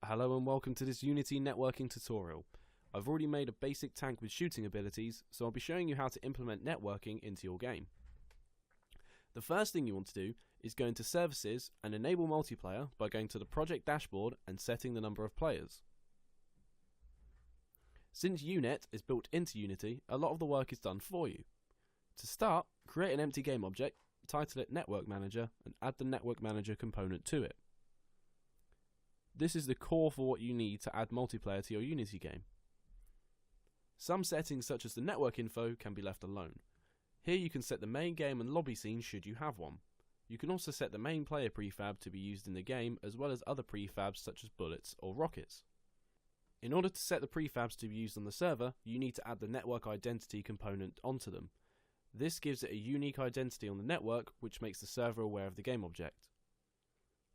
Hello and welcome to this Unity networking tutorial. I've already made a basic tank with shooting abilities, so I'll be showing you how to implement networking into your game. The first thing you want to do is go into Services and enable multiplayer by going to the project dashboard and setting the number of players. Since UNET is built into Unity, a lot of the work is done for you. To start, create an empty game object, title it Network Manager, and add the Network Manager component to it. This is the core for what you need to add multiplayer to your Unity game. Some settings such as the network info can be left alone. Here you can set the main game and lobby scene should you have one. You can also set the main player prefab to be used in the game as well as other prefabs such as bullets or rockets. In order to set the prefabs to be used on the server, you need to add the network identity component onto them. This gives it a unique identity on the network which makes the server aware of the game object.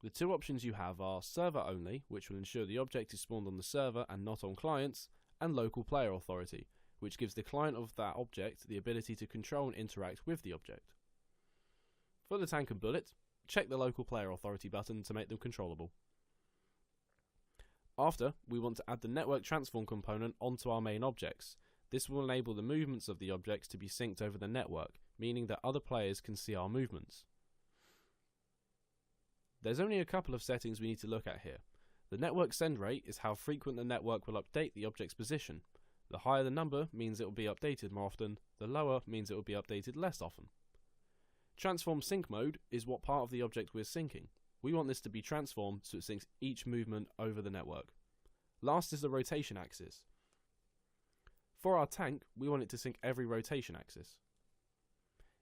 The two options you have are server only, which will ensure the object is spawned on the server and not on clients, and local player authority, which gives the client of that object the ability to control and interact with the object. For the tank and bullet, check the local player authority button to make them controllable. After, we want to add the network transform component onto our main objects. This will enable the movements of the objects to be synced over the network, meaning that other players can see our movements. There's only a couple of settings we need to look at here. The network send rate is how frequent the network will update the object's position. The higher the number means it will be updated more often, the lower means it will be updated less often. Transform sync mode is what part of the object we're syncing. We want this to be transformed so it syncs each movement over the network. Last is the rotation axis. For our tank, we want it to sync every rotation axis.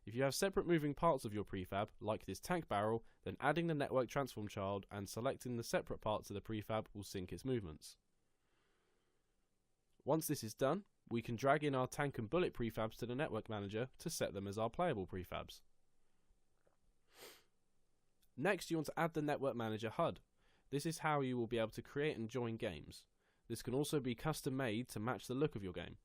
If you have separate moving parts of your prefab, like this tank barrel, then adding the network transform child and selecting the separate parts of the prefab will sync its movements. Once this is done, we can drag in our tank and bullet prefabs to the network manager to set them as our playable prefabs. Next, you want to add the network manager HUD. This is how you will be able to create and join games. This can also be custom made to match the look of your game.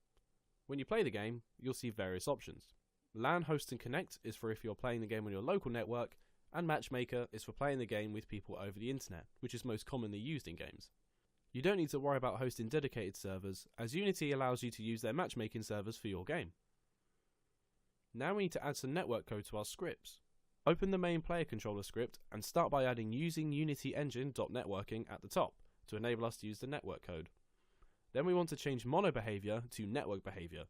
When you play the game, you'll see various options. LAN host and connect is for if you're playing the game on your local network, and matchmaker is for playing the game with people over the internet, which is most commonly used in games. You don't need to worry about hosting dedicated servers, as Unity allows you to use their matchmaking servers for your game. Now we need to add some network code to our scripts. Open the main player controller script and start by adding using Unity engine.networking at the top to enable us to use the network code. Then we want to change mono behavior to network behavior.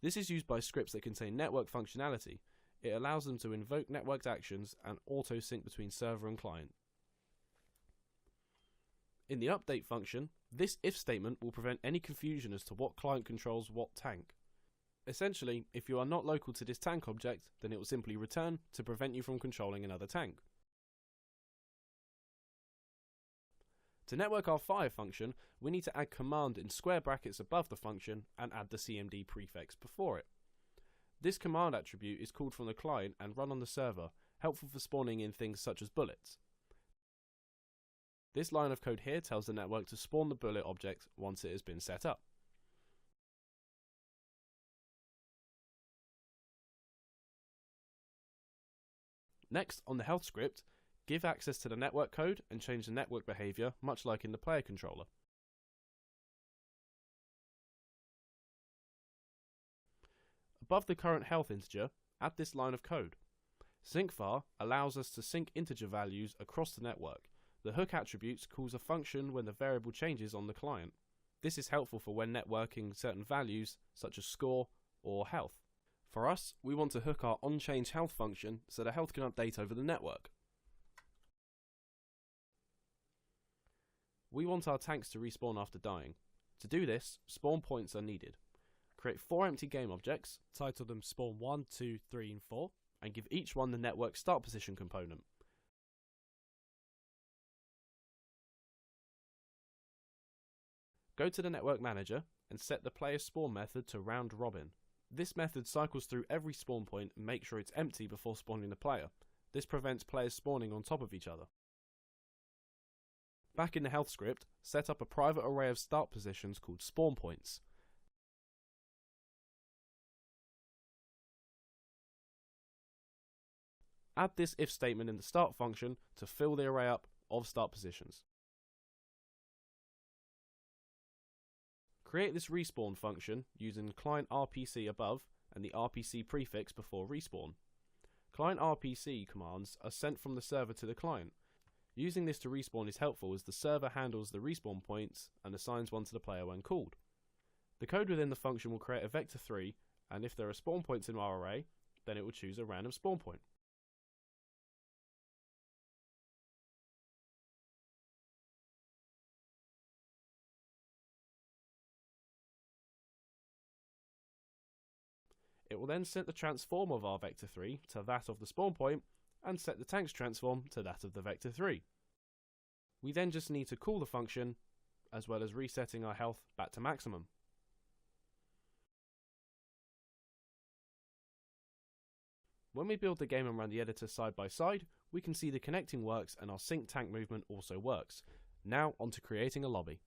This is used by scripts that contain network functionality. It allows them to invoke networked actions and auto-sync between server and client. In the update function, this if statement will prevent any confusion as to what client controls what tank. Essentially, if you are not local to this tank object, then it will simply return to prevent you from controlling another tank. To network our fire function, we need to add command in square brackets above the function and add the CMD prefix before it. This command attribute is called from the client and run on the server, helpful for spawning in things such as bullets. This line of code here tells the network to spawn the bullet object once it has been set up. Next, on the health script, give access to the network code and change the network behavior, much like in the player controller. Above the current health integer, add this line of code. Syncvar allows us to sync integer values across the network. The hook attributes calls a function when the variable changes on the client. This is helpful for when networking certain values, such as score or health. For us, we want to hook our onChange health function so the health can update over the network. We want our tanks to respawn after dying. To do this, spawn points are needed. Create 4 empty game objects, title them spawn 1, 2, 3 and 4, and give each one the network start position component. Go to the network manager and set the player spawn method to round robin. This method cycles through every spawn point and makes sure it's empty before spawning the player. This prevents players spawning on top of each other. Back in the health script, set up a private array of start positions called spawn points. Add this if statement in the start function to fill the array up of start positions. Create this respawn function using client RPC above and the RPC prefix before respawn. Client RPC commands are sent from the server to the client. Using this to respawn is helpful as the server handles the respawn points and assigns one to the player when called. The code within the function will create a vector 3, and if there are spawn points in our array, then it will choose a random spawn point. It will then set the transform of our vector 3 to that of the spawn point and set the tank's transform to that of the vector 3. We then just need to call the function as well as resetting our health back to maximum. When we build the game and run the editor side by side, we can see the connecting works and our sync tank movement also works. Now on to creating a lobby.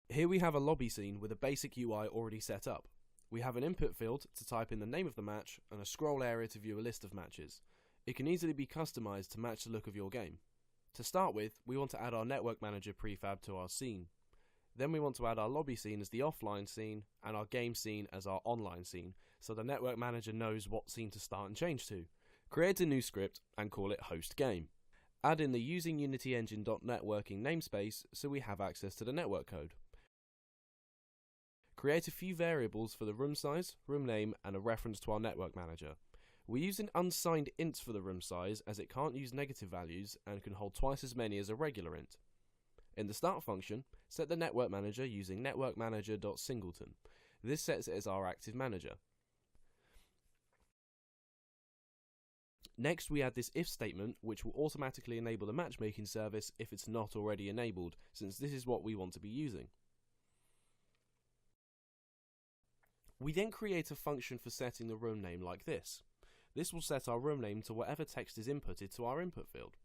Here we have a lobby scene with a basic UI already set up. We have an input field to type in the name of the match and a scroll area to view a list of matches. It can easily be customized to match the look of your game. To start with, we want to add our network manager prefab to our scene. Then we want to add our lobby scene as the offline scene and our game scene as our online scene, so the network manager knows what scene to start and change to. Create a new script and call it host game. Add in the using Unity Engine.networking namespace so we have access to the network code. Create a few variables for the room size, room name, and a reference to our network manager. We use an unsigned int for the room size as it can't use negative values and can hold twice as many as a regular int. In the start function, set the network manager using networkmanager.singleton. This sets it as our active manager. Next, we add this if statement, which will automatically enable the matchmaking service if it's not already enabled, since this is what we want to be using. We then create a function for setting the room name like this. This will set our room name to whatever text is inputted to our input field.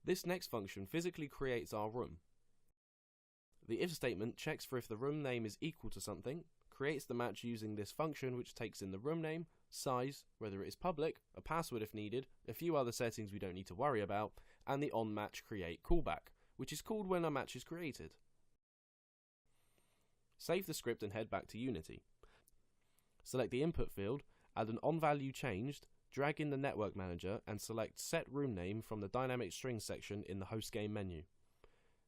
This next function physically creates our room. The if statement checks for if the room name is equal to something, creates the match using this function which takes in the room name, size, whether it is public, a password if needed, a few other settings we don't need to worry about, and the onMatchCreate callback, which is called when a match is created. Save the script and head back to Unity. Select the input field, add an onValueChanged, drag in the network manager and select set room name from the dynamic string section in the host game menu.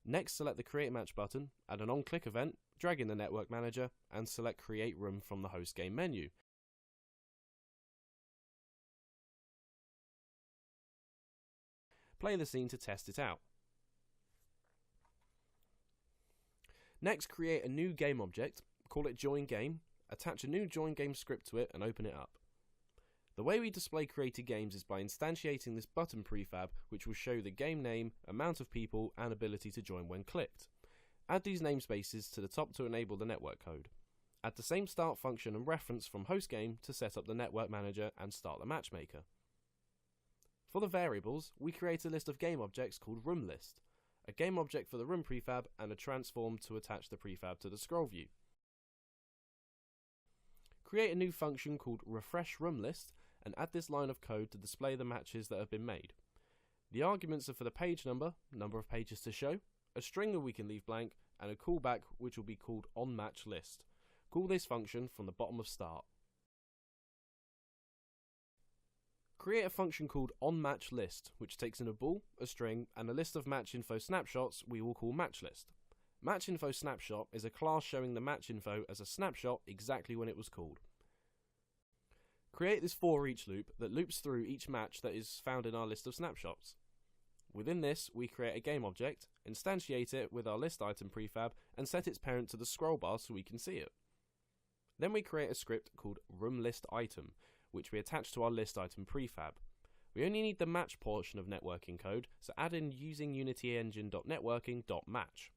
Next, select the create match button, add an onClick event, drag in the network manager and select create room from the host game menu. Play the scene to test it out. Next, create a new game object, call it join game, attach a new join game script to it and open it up. The way we display created games is by instantiating this button prefab, which will show the game name, amount of people and ability to join when clicked. Add these namespaces to the top to enable the network code. Add the same start function and reference from hostgame to set up the network manager and start the matchmaker. For the variables, we create a list of game objects called roomList, a game object for the room prefab and a transform to attach the prefab to the scroll view. Create a new function called refreshRoomList and add this line of code to display the matches that have been made. The arguments are for the page number of pages to show, a string that we can leave blank, and a callback which will be called onMatchList. Call this function from the bottom of start. Create a function called onMatchList, which takes in a bool, a string, and a list of match info snapshots we will call matchList. Matchinfo snapshot is a class showing the match info as a snapshot exactly when it was called. Create this for each loop that loops through each match that is found in our list of snapshots. Within this, we create a game object, instantiate it with our list item prefab, and set its parent to the scroll bar so we can see it. Then we create a script called roomListItem, which we attach to our list item prefab. We only need the match portion of networking code, so add in using Unity Engine.networking.match.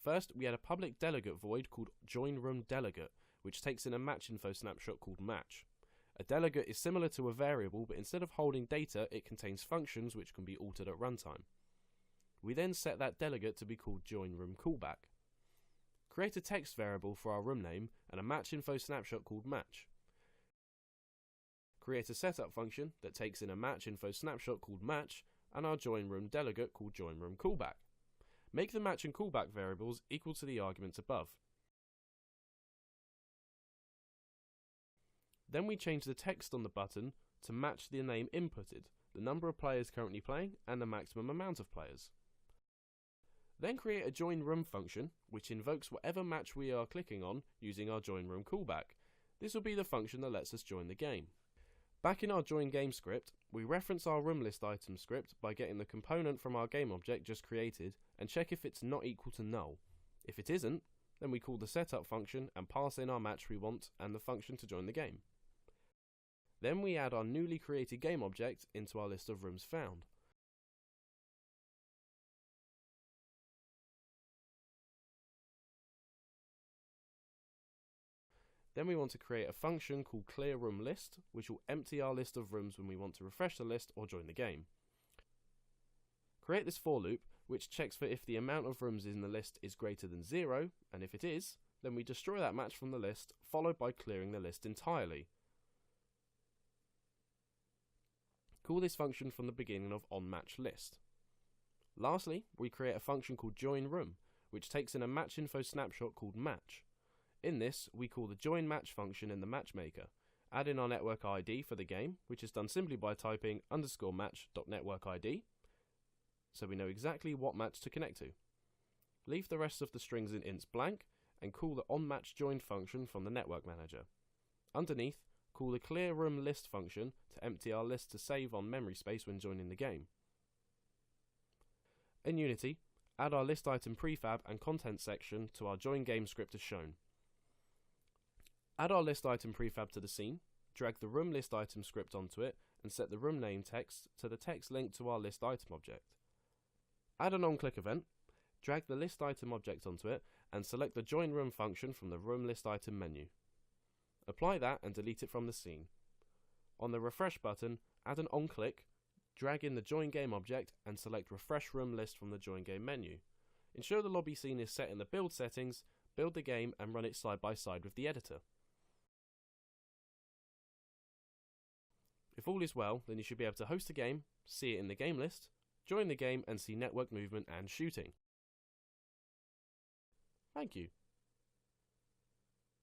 First, we add a public delegate void called joinRoomDelegate, which takes in a matchinfo snapshot called match. A delegate is similar to a variable, but instead of holding data, it contains functions which can be altered at runtime. We then set that delegate to be called joinRoomCallback. Create a text variable for our room name and a matchinfo snapshot called match. Create a setup function that takes in a matchinfo snapshot called match and our joinRoomDelegate called joinRoomCallback. Make the match and callback variables equal to the arguments above. Then we change the text on the button to match the name inputted, the number of players currently playing, and the maximum amount of players. Then create a join room function, which invokes whatever match we are clicking on using our join room callback. This will be the function that lets us join the game. Back in our join game script, we reference our room list item script by getting the component from our game object just created and check if it's not equal to null. If it isn't, then we call the setup function and pass in our match we want and the function to join the game. Then we add our newly created game object into our list of rooms found. Then we want to create a function called clearRoomList, which will empty our list of rooms when we want to refresh the list or join the game. Create this for loop, which checks for if the amount of rooms in the list is greater than 0, and if it is, then we destroy that match from the list, followed by clearing the list entirely. Call this function from the beginning of onMatchList. Lastly, we create a function called joinRoom, which takes in a match info snapshot called match. In this, we call the joinMatch function in the matchmaker, add in our network ID for the game, which is done simply by typing _match.networkID, so we know exactly what match to connect to. Leave the rest of the strings in ints blank, and call the onMatchJoin function from the network manager. Underneath, call the clearRoomList function to empty our list to save on memory space when joining the game. In Unity, add our list item prefab and content section to our join game script as shown. Add our list item prefab to the scene, drag the room list item script onto it, and set the room name text to the text linked to our list item object. Add an onClick event, drag the list item object onto it, and select the join room function from the room list item menu. Apply that and delete it from the scene. On the refresh button, add an onClick, drag in the join game object, and select refresh room list from the join game menu. Ensure the lobby scene is set in the build settings, build the game, and run it side by side with the editor. If all is well, then you should be able to host a game, see it in the game list, join the game, and see network movement and shooting. Thank you.